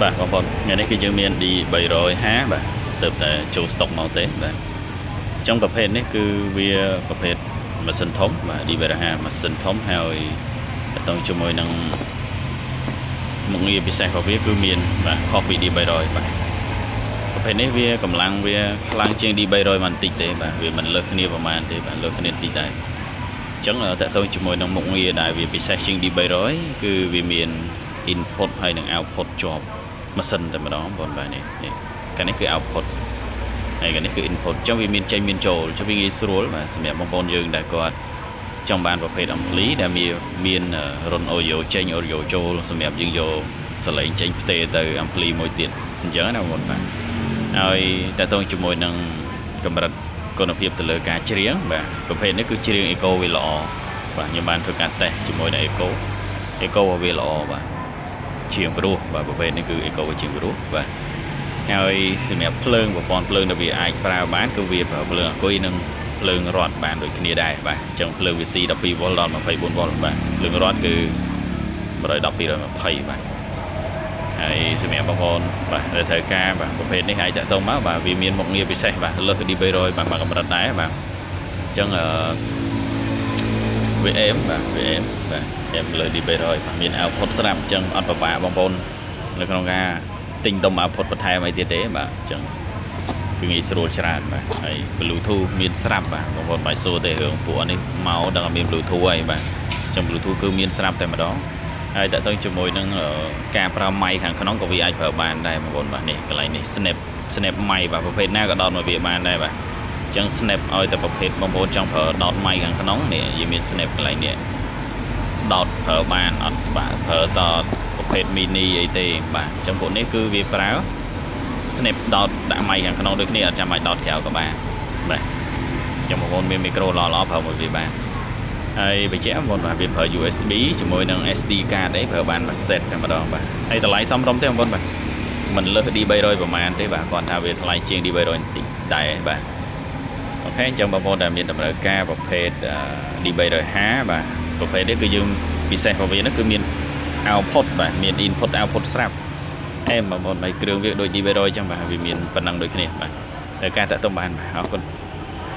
បាទបងប្អូនថ្ងៃនេះគឺយើងមាន D350 បាទទើបតែចូលស្តុកមកទេបាទអញ្ចឹងប្រភេទនេះគឺវាប្រភេទម៉ាស៊ីនធំបាទ D350 ម៉ាស៊ីនធំហើយតទៅជាមួយនឹងមុខងារពិសេសរបស់វាគឺមានបាទខុសពី D300 បាទប្រភេទនេះវាកម្លាំងវាខ្លាំងជាង D300 បន្តិចទេបាទវាមិនលើសគ្នាប្រហែលទេបាទលើសគ្នាតិចដែរអញ្ចឹងតទៅជាមួយនឹងមុខងារដែលវាពិសេសជាង D300 គឺវាមាន input ហើយនិង output ជាប់ម៉ាស៊ីនតែម្ដងបងប្អូនបាទនេះកាលនេះគឺ output ហើយកាលនេះគឺ input អញ្ចឹងវាមានចេញមានចូលចុះវាងាយស្រួលបាទសម្រាប់បងប្អូនយើងដែលគាត់ចង់បានប្រភេទ ampli ដែលមានរុន audio ចេញ audio ចូលសម្រាប់យើងយកសលេងចេញផ្ទេរទៅ ampli មួយទៀតអញ្ចឹងណាបងប្អូនបាទហើយតើតើជាមួយនឹងកម្រិតគុណភាពទៅលើការច្រៀងបាទប្រភេទនេះគឺច្រៀង echo វាល្អបាទខ្ញុំបានធ្វើការតេស្តជាមួយនឹង echo របស់វាល្អបាទជាងព្រោះបាទប្រភេទនេះគឺ echo ជាងព្រោះបាទហើយសម្រាប់ភ្លើងប្រព័ន្ធភ្លើងដែលវាអាចប្រើបានគឺវាប្រើភ្លើងអង្គុយនិងភ្លើងរត់បានដូចគ្នាដែរបាទអញ្ចឹងភ្លើង VC 12V ដល់ 24V បាទភ្លើងរត់គឺ11220បាទហើយសម្រាប់បងប្អូនបាទដែលត្រូវការបាទប្រភេទនេះអាចតាក់ទងមកបាទវាមានមុខងារពិសេសបាទលើសពី D300 បាទមកកម្រិតដែរបាទអញ្ចឹងVM បាទ VM បាទVM លើ D300 បាទមាន output ស្រាប់អញ្ចឹងអត់ពិបាកបងប្អូននៅក្នុងការទិញដុំ output បន្ថែមអីទៀតទេបាទអញ្ចឹងគឺងាយស្រួលច្រើនបាទហើយ Bluetooth មានស្រាប់បាទបងប្អូនបាយសួរទេរឿងពួកនេះមកដឹងថាមាន Bluetooth ហើយបាទអញ្ចឹង Bluetooth គឺមានស្រាប់តែម្ដងហើយតើទៅជាមួយនឹងការប្រើម៉ៃខាងក្នុងក៏វាអាចប្រើបានដែរបងប្អូនបាទនេះកន្លែងនេះ snap ម៉ៃបាទប្រភេទណាក៏ដោតមកវាបានដែរបាទអញ្ចឹង snap ឲ្យតែប្រភេទបងប្អូនចង់ប្រើដោតម៉ៃខាងក្នុងនេះយើងមាន snap កន្លែងនេះដោតប្រើបានអត់បាទប្រើតប្រភេទ mini អីទេបាទអញ្ចឹងពួកនេះគឺវាប្រើ snap ដោតដាក់ម៉ៃខាងក្នុងដូចគ្នាអត់ចាំបាច់ដោតក្រៅក៏បានបាទអញ្ចឹងបងប្អូនមានមីក្រូល្អប្រើមួយវាបានហើយបញ្ជាក់បងប្អូនបាទវាប្រើ USB ជាមួយនឹង SD card អីប្រើបានមួយ set តែម្ដងបាទហើយតម្លៃសមរម្យទេបងប្អូនបាទមិនលើស D300 ប្រហែលទេបាទគាត់ថាវាថ្លៃជាង D300 បន្តិចដែរបាទអូខេអញ្ចឹងបងប្អូនដែលមានតម្រូវការប្រភេទ D350 បាទប្រភេទនេះគឺយើងពិសេសរបស់វានោះគឺមាន output បាទមាន input output ស្រាប់បងប្អូនបីគ្រឿងវាដូច D300 អញ្ចឹងបាទវាមានប៉ុណ្ណឹងដូចគ្នាបាទតែការតាក់ទងបានបាទអរគុណ